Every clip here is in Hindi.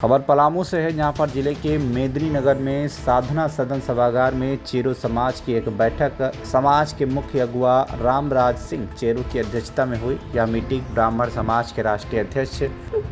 खबर पलामू से है, जहां पर जिले के मेदिनीनगर में साधना सदन सभागार में चेरो समाज की एक बैठक समाज के मुख्य अगुवा रामराज सिंह चेरो की अध्यक्षता में हुई। यह मीटिंग ब्राह्मण समाज के राष्ट्रीय अध्यक्ष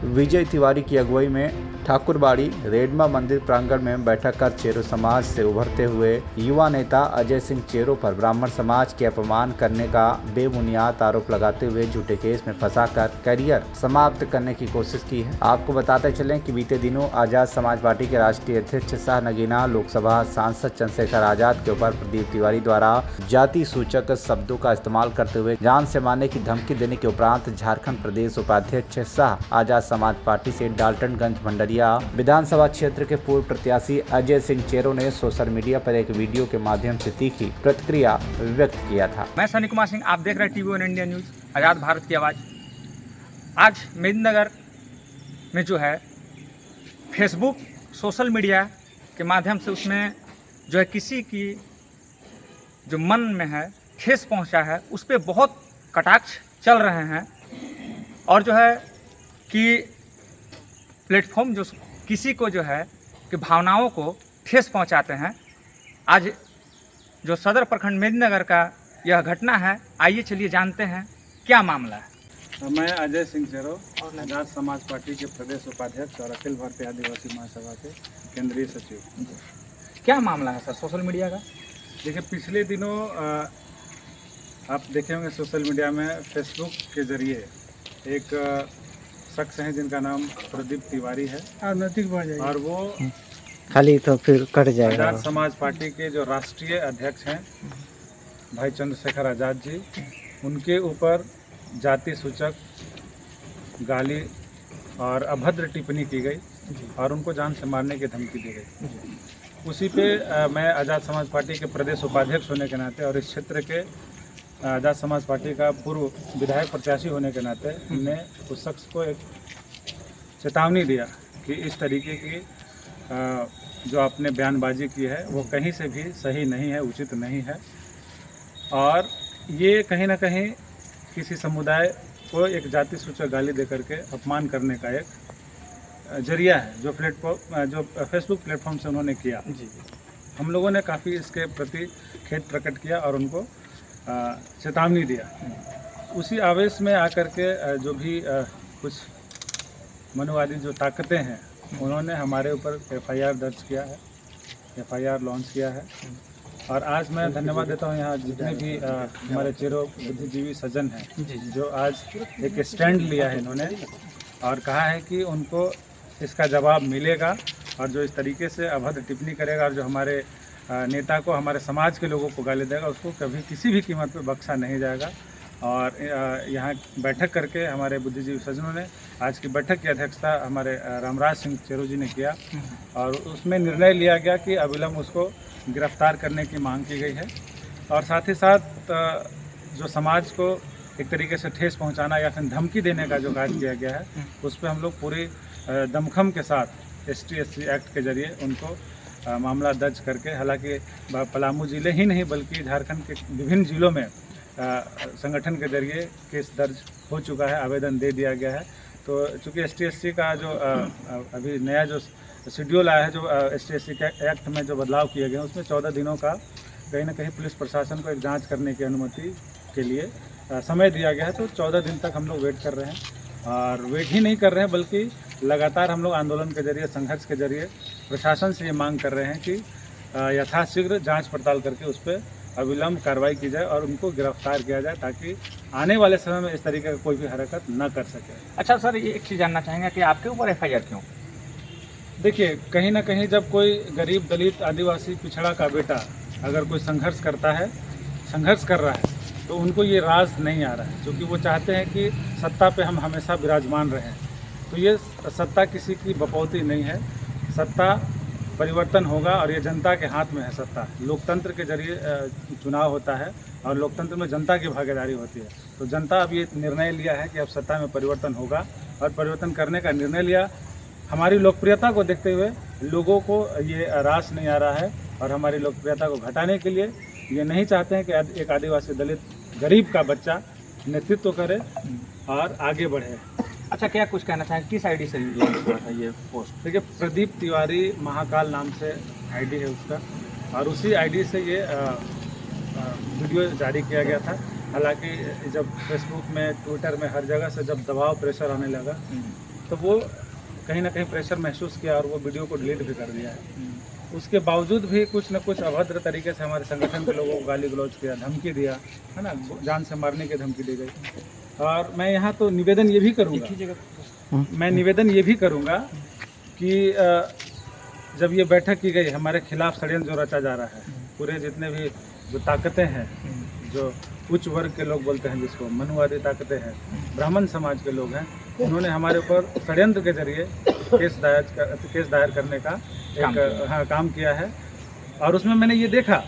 विजय तिवारी की अगुवाई में ठाकुरबाड़ी रेडमा मंदिर प्रांगण में बैठक कर चेरो समाज से उभरते हुए युवा नेता अजय सिंह चेरो पर ब्राह्मण समाज के अपमान करने का बेबुनियाद आरोप लगाते हुए झूठे केस में फंसाकर करियर समाप्त करने की कोशिश की है। आपको बताते चलें कि बीते दिनों आजाद समाज पार्टी के राष्ट्रीय अध्यक्ष शाह नगीना लोकसभा सांसद चंद्रशेखर आजाद के ऊपर प्रदीप तिवारी द्वारा जाति सूचक शब्दों का इस्तेमाल करते हुए जान से मारने की धमकी देने के उपरांत झारखंड प्रदेश उपाध्यक्ष शाह आजाद समाज पार्टी से डाल्टनगंज भंडरिया विधानसभा क्षेत्र के पूर्व प्रत्याशी अजय सिंह चेरो ने सोशल मीडिया पर एक वीडियो के माध्यम से तीखी प्रतिक्रिया व्यक्त किया था। मैं सनी कुमार सिंह, आप देख रहे हैं टीवी 1 इंडिया न्यूज आज़ाद भारत की आवाज़। आज मेदिनीनगर में जो है फेसबुक सोशल मीडिया के माध्यम से उसमें जो है किसी की जो मन में है ठेस पहुंचा है, उस पर बहुत कटाक्ष चल रहे हैं और जो है कि प्लेटफॉर्म जो किसी को जो है कि भावनाओं को ठेस पहुंचाते हैं। आज जो सदर प्रखंड मेदिनीनगर का यह घटना है, आइए चलिए जानते हैं क्या मामला है। मैं अजय सिंह चेरो आजाद समाज पार्टी के प्रदेश उपाध्यक्ष और अखिल भारतीय आदिवासी महासभा के केंद्रीय सचिव। क्या मामला है सर सोशल मीडिया का? देखिए, पिछले दिनों आप देखे होंगे सोशल मीडिया में फेसबुक के जरिए एक शख्स हैं जिनका नाम प्रदीप तिवारी है और वो खाली तो फिर कट जाएगा। आजाद समाज पार्टी के जो राष्ट्रीय अध्यक्ष हैं भाई चंद्रशेखर आजाद जी, उनके ऊपर जाति सूचक गाली और अभद्र टिप्पणी की गई और उनको जान से मारने की धमकी दी गई। उसी पे मैं आज़ाद समाज पार्टी के प्रदेश उपाध्यक्ष होने के नाते और इस क्षेत्र के आज़ाद समाज पार्टी का पूर्व विधायक प्रत्याशी होने के नाते हमने उस शख्स को एक चेतावनी दिया कि इस तरीके की जो आपने बयानबाजी की है वो कहीं से भी सही नहीं है, उचित नहीं है और ये कहीं ना कहीं किसी समुदाय को एक जाति सूचक गाली दे करके अपमान करने का एक जरिया है जो फेसबुक प्लेटफॉर्म से उन्होंने किया। हम लोगों ने काफ़ी इसके प्रति खेद प्रकट किया और उनको चेतावनी दिया। उसी आवेश में आकर के जो भी कुछ मनुवादी जो ताकतें हैं उन्होंने हमारे ऊपर FIR दर्ज किया है, FIR लॉन्च किया है और आज मैं धन्यवाद देता हूँ यहाँ जितने भी हमारे चेरो बुद्धिजीवी सज्जन हैं जो आज एक स्टैंड लिया है इन्होंने और कहा है कि उनको इसका जवाब मिलेगा और जो इस तरीके से अभद्र टिप्पणी करेगा और जो हमारे नेता को, हमारे समाज के लोगों को गाली देगा, उसको कभी किसी भी कीमत पर बख्शा नहीं जाएगा। और यहाँ बैठक करके हमारे बुद्धिजीवी सज्जनों ने आज की बैठक की अध्यक्षता हमारे रामराज सिंह चेरो जी ने किया और उसमें निर्णय लिया गया कि अविलंब उसको गिरफ्तार करने की मांग की गई है और साथ ही साथ जो समाज को एक तरीके से ठेस पहुंचाना या फिर धमकी देने का जो कार्य किया गया है उस पर हम लोग पूरी दमखम के साथ ST/SC एक्ट के जरिए उनको मामला दर्ज करके, हालांकि पलामू जिले ही नहीं बल्कि झारखंड के विभिन्न जिलों में संगठन के जरिए केस दर्ज हो चुका है, आवेदन दे दिया गया है। तो चूँकि ST/SC का जो अभी नया जो शेड्यूल आया है, जो ST/SC के एक्ट में जो बदलाव किए गए हैं उसमें 14 दिनों का कहीं ना कहीं पुलिस प्रशासन को एक जांच करने की अनुमति के लिए समय दिया गया है। तो 14 दिन तक हम लोग वेट कर रहे हैं और वेट ही नहीं कर रहे हैं बल्कि लगातार हम लोग आंदोलन के जरिए, संघर्ष के जरिए प्रशासन से ये मांग कर रहे हैं कि यथाशीघ्र जांच पड़ताल करके उस पर अविलंब कार्रवाई की जाए और उनको गिरफ्तार किया जाए ताकि आने वाले समय में इस तरीके का कोई भी हरकत न कर सके। अच्छा सर, ये एक चीज़ जानना चाहेंगे कि आपके ऊपर FIR क्यों? देखिए, कहीं ना कहीं जब कोई गरीब, दलित, आदिवासी, पिछड़ा का बेटा अगर कोई संघर्ष कर रहा है तो उनको ये राज नहीं आ रहा है, क्योंकि वो चाहते हैं कि सत्ता पे हम हमेशा विराजमान रहें। तो ये सत्ता किसी की बपौती नहीं है, सत्ता परिवर्तन होगा और ये जनता के हाथ में है। सत्ता लोकतंत्र के जरिए चुनाव होता है और लोकतंत्र में जनता की भागीदारी होती है। तो जनता अब ये निर्णय लिया है कि अब सत्ता में परिवर्तन होगा और परिवर्तन करने का निर्णय लिया। हमारी लोकप्रियता को देखते हुए लोगों को ये रास नहीं आ रहा है और हमारी लोकप्रियता को घटाने के लिए ये नहीं चाहते हैं कि एक आदिवासी, दलित, गरीब का बच्चा नेतृत्व करे और आगे बढ़े। अच्छा, क्या कुछ कहना चाहेंगे, किस आईडी से लॉन्च हुआ था ये पोस्ट? देखिए, प्रदीप तिवारी महाकाल नाम से आईडी है उसका, और उसी आईडी से ये वीडियो जारी किया गया था। हालांकि जब फेसबुक में, ट्विटर में, हर जगह से जब दबाव, प्रेशर आने लगा तो वो कहीं ना कहीं प्रेशर महसूस किया और वो वीडियो को डिलीट भी कर दिया है। उसके बावजूद भी कुछ न कुछ अभद्र तरीके से हमारे संगठन के लोगों को गाली गलौज किया, धमकी दिया, है ना, जान से मारने की धमकी दी गई। और मैं यहाँ तो निवेदन ये भी करूँगा, कि जब ये बैठक की गई, हमारे खिलाफ षड्यंत्र जो रचा जा रहा है, पूरे जितने भी जो ताकतें हैं, जो उच्च वर्ग के लोग बोलते हैं जिसको, मनुवादी ताकतें हैं, ब्राह्मण समाज के लोग हैं, उन्होंने हमारे ऊपर षड्यंत्र के जरिए केस दायर करने का काम किया है। और उसमें मैंने ये देखा,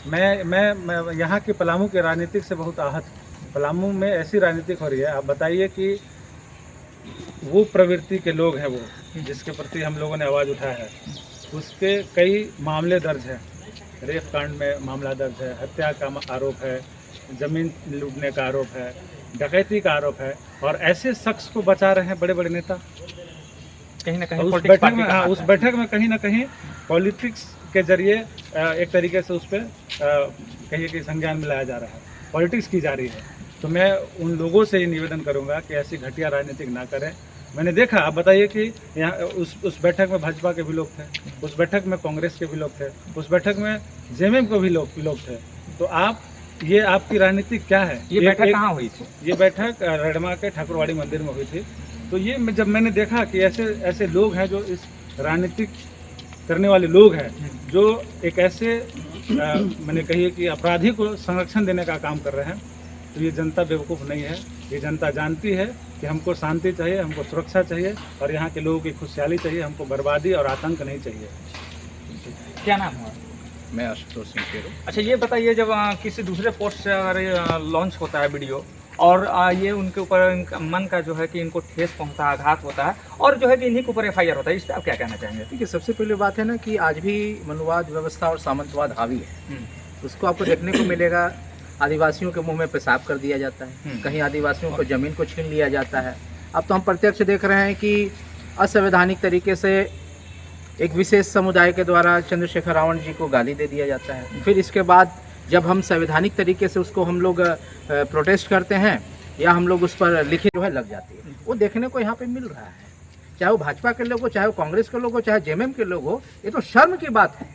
मैं यहाँ के पलामू के राजनीतिक से बहुत आहत हूँ। पलामू में ऐसी राजनीतिक हो रही है, आप बताइए कि वो प्रवृत्ति के लोग हैं, वो जिसके प्रति हम लोगों ने आवाज़ उठाया है, उसके कई मामले दर्ज हैं। रेप कांड में मामला दर्ज है, हत्या का आरोप है, ज़मीन लूटने का आरोप है, डकैती का आरोप है, और ऐसे शख्स को बचा रहे हैं बड़े बड़े नेता। कहीं ना कहीं उस बैठक में कहीं ना कहीं पॉलिटिक्स के जरिए एक तरीके से उस पर कहीं कि संज्ञान में लाया जा रहा है, पॉलिटिक्स की जा रही है। तो मैं उन लोगों से ये निवेदन करूंगा कि ऐसी घटिया राजनीतिक ना करें। मैंने देखा, आप बताइए कि यहाँ उस बैठक में भाजपा के भी लोग थे, उस बैठक में कांग्रेस के भी लोग थे, उस बैठक में जेएमएम के भी लोग थे। तो ये आपकी राजनीति क्या है? ये बैठक कहाँ हुई थी? ये बैठक रडमा के ठाकुरवाड़ी मंदिर में हुई थी। तो ये जब मैंने देखा कि ऐसे लोग हैं जो इस राजनीतिक करने वाले लोग हैं, जो एक ऐसे मैंने कहिए कि अपराधी को संरक्षण देने का काम कर रहे हैं, तो ये जनता बेवकूफ़ नहीं है। ये जनता जानती है कि हमको शांति चाहिए, हमको सुरक्षा चाहिए, और यहाँ के लोगों की खुशहाली चाहिए, हमको बर्बादी और आतंक नहीं चाहिए। क्या नाम हुआ? मैं आशुतोष सिंह केरो। अच्छा, ये बताइए, जब किसी दूसरे पोस्ट से अगर लॉन्च होता है वीडियो, और ये उनके ऊपर इनका मन का जो है कि इनको ठेस पहुंचता है, आघात होता है, और जो है कि इन्हीं के ऊपर एफआईआर होता है, इस पर आप क्या कहना चाहेंगे? देखिए, सबसे पहले बात है ना कि आज भी मनुवाद व्यवस्था और सामंतवाद हावी है। उसको आपको देखने को मिलेगा। आदिवासियों के मुंह में पेशाब कर दिया जाता है, कहीं आदिवासियों को ज़मीन को छीन लिया जाता है। अब तो हम प्रत्यक्ष देख रहे हैं कि असंवैधानिक तरीके से एक विशेष समुदाय के द्वारा चंद्रशेखर रावण जी को गाली दे दिया जाता है। फिर इसके बाद जब हम संवैधानिक तरीके से उसको हम लोग प्रोटेस्ट करते हैं, या हम लोग उस पर लिखे जो है लग जाती है, वो देखने को यहाँ पे मिल रहा है। चाहे वो भाजपा के लोग हो, चाहे वो कांग्रेस के लोग हो, चाहे जेएमएम के लोग हो, ये तो शर्म की बात है।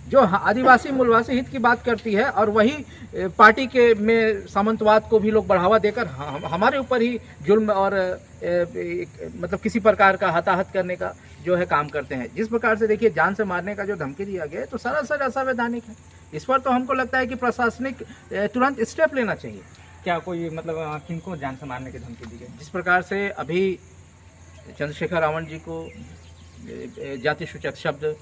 जो आदिवासी मूलवासी हित की बात करती है, और वही पार्टी के में सामंतवाद को भी लोग बढ़ावा देकर हमारे ऊपर ही जुल्म और मतलब किसी प्रकार का हताहत करने का जो है काम करते हैं। जिस प्रकार से देखिए, जान से मारने का जो धमकी दिया गया है, तो सरासर असंवैधानिक है। इस पर तो हमको लगता है कि प्रशासनिक तुरंत स्टेप लेना चाहिए। क्या कोई मतलब किनको जान से मारने की धमकी दी गई? जिस प्रकार से अभी चंद्रशेखर रावण जी को जाति सूचक शब्द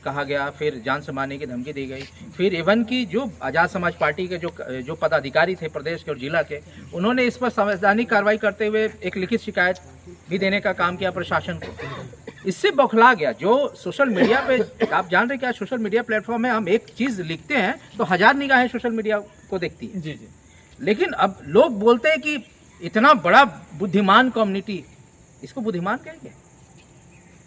कहा गया, फिर जान से मारने की धमकी दी गई, फिर इवन की जो आज़ाद समाज पार्टी के जो पदाधिकारी थे प्रदेश के और जिला के, उन्होंने इस पर संवैधानिक कार्रवाई करते हुए एक लिखित शिकायत भी देने का काम किया प्रशासन को। इससे बौखला गया। जो सोशल मीडिया पे आप जान रहे क्या, सोशल मीडिया प्लेटफॉर्म है, हम एक चीज़ लिखते हैं तो 1000 निगाहें सोशल मीडिया को देखती है। जी। लेकिन अब लोग बोलते हैं कि इतना बड़ा बुद्धिमान कम्युनिटी, इसको बुद्धिमान कहेंगे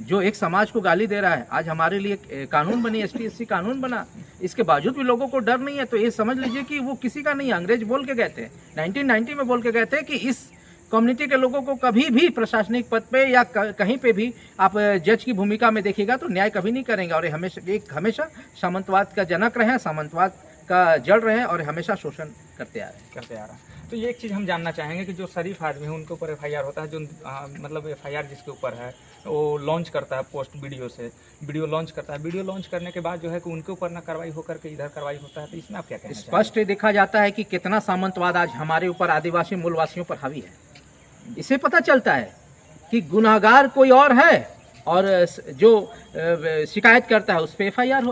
जो एक समाज को गाली दे रहा है। आज हमारे लिए कानून बनी, ST/SC कानून बना, इसके बावजूद भी लोगों को डर नहीं है। तो ये समझ लीजिए कि वो किसी का नहीं, अंग्रेज बोल के गए थे, 1990 में बोल के गए थे कि इस कम्युनिटी के लोगों को कभी भी प्रशासनिक पद पे या कहीं पे भी आप जज की भूमिका में देखिएगा तो न्याय कभी नहीं करेंगे। और ये हमेशा सामंतवाद का जनक रहे हैं, सामंतवाद का जड़ रहे हैं, और हमेशा शोषण करते आ रहे हैं। तो ये एक चीज़ हम जानना चाहेंगे कि जो शरीफ आदमी है उनके ऊपर एफआईआर होता है, जो मतलब एफआईआर जिसके ऊपर है वो लॉन्च करता है पोस्ट वीडियो लॉन्च करता है। वीडियो लॉन्च करने के बाद जो है कि उनके ऊपर ना कार्रवाई होकर के इधर कार्रवाई होता है। तो इसमें आप क्या कहना चाहेंगे? स्पष्ट देखा जाता है कि कितना सामंतवाद आज हमारे ऊपर आदिवासी मूलवासियों पर हावी है। इससे पता चलता है कि गुनाहगार कोई और है, और जो शिकायत करता है उस पर एफआईआर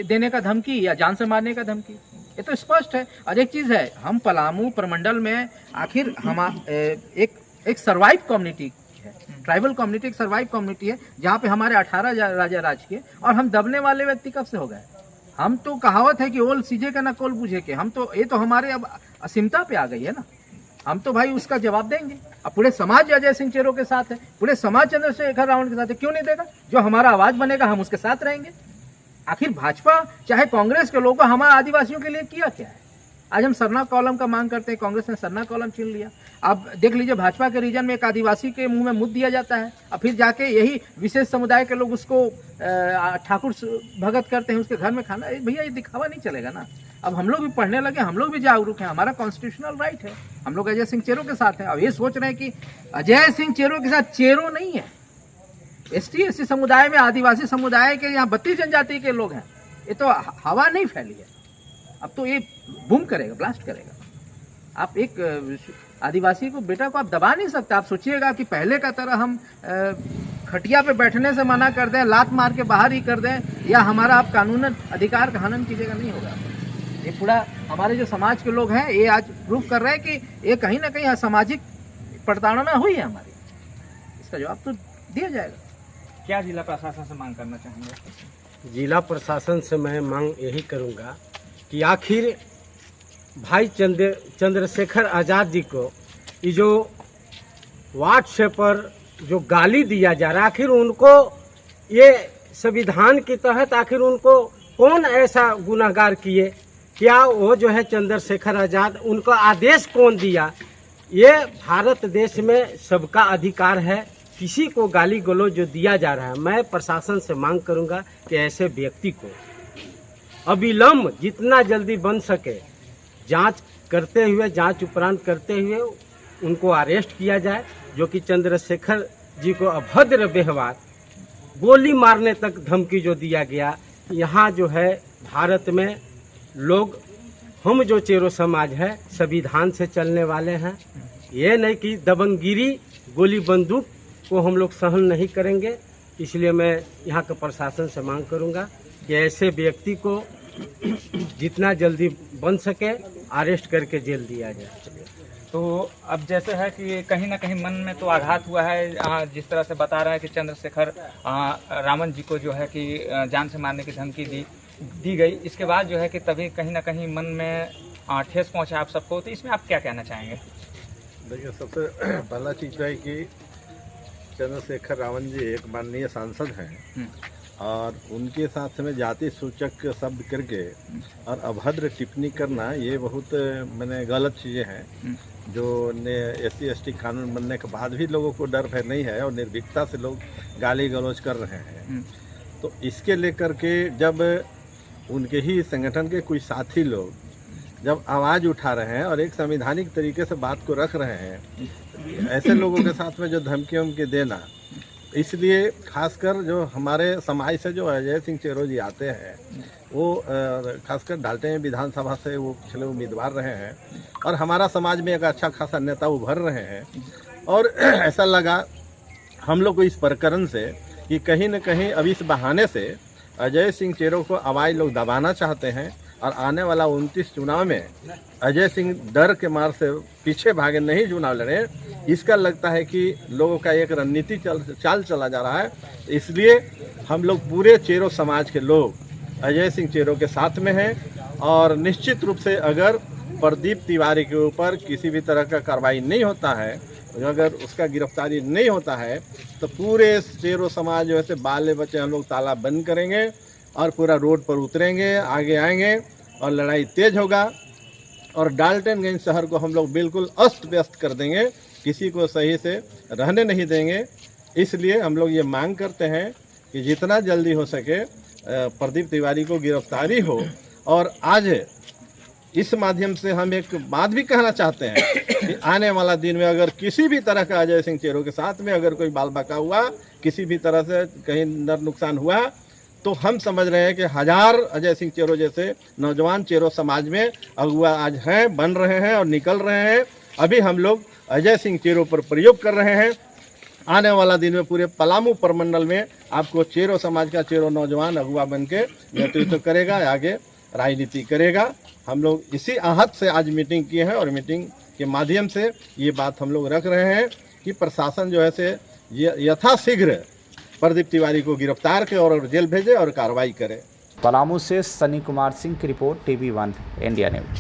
देने का धमकी या जान से मारने का धमकी, ये तो स्पष्ट है। और एक चीज़ है, हम पलामू प्रमंडल में आखिर हम एक सर्वाइव कम्युनिटी है, ट्राइबल कम्युनिटी एक सर्वाइव कम्युनिटी है, जहाँ पे हमारे 18 राजा राज किए, और हम दबने वाले व्यक्ति कब से हो गए? हम तो कहावत है कि ओल सीझे का ना कोल बूझे के, हम तो ये तो हमारे अब असीमता पे आ गई है ना, हम तो भाई उसका जवाब देंगे। अब पूरे समाज अजय सिंह चेरो के साथ है, पूरे समाज चंद्रशेखर रावण के साथ है, क्यों नहीं देगा? जो हमारा आवाज बनेगा हम उसके साथ रहेंगे। आखिर भाजपा चाहे कांग्रेस के लोगों हमारे आदिवासियों के लिए किया क्या है? आज हम सरना कॉलम का मांग करते हैं, कांग्रेस ने सरना कॉलम छीन लिया। अब देख लीजिए भाजपा के रीजन में एक आदिवासी के मुंह में मुद्द दिया जाता है, और फिर जाके यही विशेष समुदाय के लोग उसको ठाकुर भगत करते हैं, उसके घर में खाना। भैया ये दिखावा नहीं चलेगा ना। अब हम लोग भी पढ़ने लगे, हम लोग भी जागरूक हैं, हमारा कॉन्स्टिट्यूशनल राइट है, हम लोग अजय सिंह चेरो के साथ हैं। अब ये सोच रहे हैं कि अजय सिंह चेरो के साथ चेरो नहीं है, ST SC समुदाय में आदिवासी समुदाय के यहाँ 32 जनजाति के लोग हैं। ये तो हवा नहीं फैली है, अब तो ये बूम करेगा, ब्लास्ट करेगा। आप एक आदिवासी को बेटा को आप दबा नहीं सकते। आप सोचिएगा कि पहले का तरह हम खटिया पे बैठने से मना कर दें, लात मार के बाहर ही कर दें, या हमारा आप कानूनन अधिकार का हनन कीजिएगा, नहीं होगा। ये पूरा हमारे जो समाज के लोग हैं ये आज प्रूफ कर रहे हैं कि ये कहीं ना कहीं असामाजिक प्रताड़ना हुई है हमारी। इसका जवाब तो दिया जाएगा। क्या जिला प्रशासन से मांग करना चाहेंगे? जिला प्रशासन से मैं मांग यही करूंगा कि आखिर भाई चंद्रशेखर आज़ाद जी को ये जो व्हाट्सएप पर जो गाली दिया जा रहा है, आखिर उनको ये संविधान के तहत आखिर उनको कौन ऐसा गुनाहगार किए? क्या वो जो है चंद्रशेखर आज़ाद, उनका आदेश कौन दिया? ये भारत देश में सबका अधिकार है, किसी को गाली गलौज जो दिया जा रहा है, मैं प्रशासन से मांग करूंगा कि ऐसे व्यक्ति को अविलंब जितना जल्दी बन सके जांच करते हुए, जांच उपरांत करते हुए उनको अरेस्ट किया जाए। जो कि चंद्रशेखर जी को अभद्र व्यवहार, गोली मारने तक धमकी जो दिया गया, यहाँ जो है भारत में लोग, हम जो चेरो समाज है संविधान से चलने वाले हैं। ये नहीं कि दबंगगिरी, गोली बंदूक को हम लोग सहन नहीं करेंगे। इसलिए मैं यहाँ के प्रशासन से मांग करूँगा कि ऐसे व्यक्ति को जितना जल्दी बन सके अरेस्ट करके जेल दिया जाए। तो अब जैसे है कि कहीं ना कहीं मन में तो आघात हुआ है, जिस तरह से बता रहा है कि चंद्रशेखर रावण जी को जो है कि जान से मारने की धमकी दी गई, इसके बाद जो है कि तभी कहीं ना कहीं मन में ठेस पहुंचा आप सबको। तो इसमें आप क्या कहना चाहेंगे? देखिए, सबसे पहला चीज़ है कि चंद्रशेखर रावण जी एक माननीय सांसद हैं और उनके साथ में जाति सूचक शब्द करके और अभद्र टिप्पणी करना, ये बहुत मैंने गलत चीज़ें हैं जो SC ST कानून बनने के बाद भी लोगों को डर भय नहीं है और निर्भीकता से लोग गाली गलौज कर रहे हैं। तो इसके लेकर के जब उनके ही संगठन के कुछ साथी लोग जब आवाज़ उठा रहे हैं और एक संवैधानिक तरीके से बात को रख रहे हैं, ऐसे लोगों के साथ में जो धमकी उमकी देना, इसलिए खासकर जो हमारे समाज से जो अजय सिंह चेरो जी आते हैं, वो खासकर डालते विधानसभा से वो पिछले उम्मीदवार रहे हैं और हमारा समाज में एक अच्छा खासा नेता उभर रहे हैं। और ऐसा लगा हम लोग को इस प्रकरण से कि कहीं न कहीं अब इस बहाने से अजय सिंह चेरो को आवाज़ लोग दबाना चाहते हैं और आने वाला 29 चुनाव में अजय सिंह डर के मार से पीछे भागे नहीं चुनाव लड़े। इसका लगता है कि लोगों का एक रणनीति चाल चला जा रहा है। इसलिए हम लोग पूरे चेरो समाज के लोग अजय सिंह चेरो के साथ में हैं और निश्चित रूप से अगर प्रदीप तिवारी के ऊपर किसी भी तरह का कार्रवाई नहीं होता है, अगर उसका गिरफ्तारी नहीं होता है, तो पूरे चेरो समाज जो है बाले बच्चे हम लोग ताला बंद करेंगे और पूरा रोड पर उतरेंगे, आगे आएंगे और लड़ाई तेज होगा और डाल्टनगंज शहर को हम लोग बिल्कुल अस्त व्यस्त कर देंगे, किसी को सही से रहने नहीं देंगे। इसलिए हम लोग ये मांग करते हैं कि जितना जल्दी हो सके प्रदीप तिवारी को गिरफ्तारी हो। और आज इस माध्यम से हम एक बात भी कहना चाहते हैं कि आने वाला दिन में अगर किसी भी तरह का अजय सिंह चेरो के साथ में अगर कोई बाल बका हुआ, किसी भी तरह से कहीं नर नुकसान हुआ, तो हम समझ रहे हैं कि 1000 अजय सिंह चेरो जैसे नौजवान चेरो समाज में अगुआ आज हैं, बन रहे हैं और निकल रहे हैं। अभी हम लोग अजय सिंह चेरो पर प्रयोग कर रहे हैं। आने वाला दिन में पूरे पलामू प्रमंडल में आपको चेरो समाज का चेरो नौजवान अगुआ बन के नेतृत्व करेगा, आगे राजनीति करेगा। हम लोग इसी आहत से आज मीटिंग किए हैं और मीटिंग के माध्यम से ये बात हम लोग रख रहे हैं कि प्रशासन जो है से यथाशीघ्र प्रदीप तिवारी को गिरफ्तार करे और जेल भेजे और कार्रवाई करे। पलामू से सनी कुमार सिंह की रिपोर्ट, TV1 इंडिया न्यूज।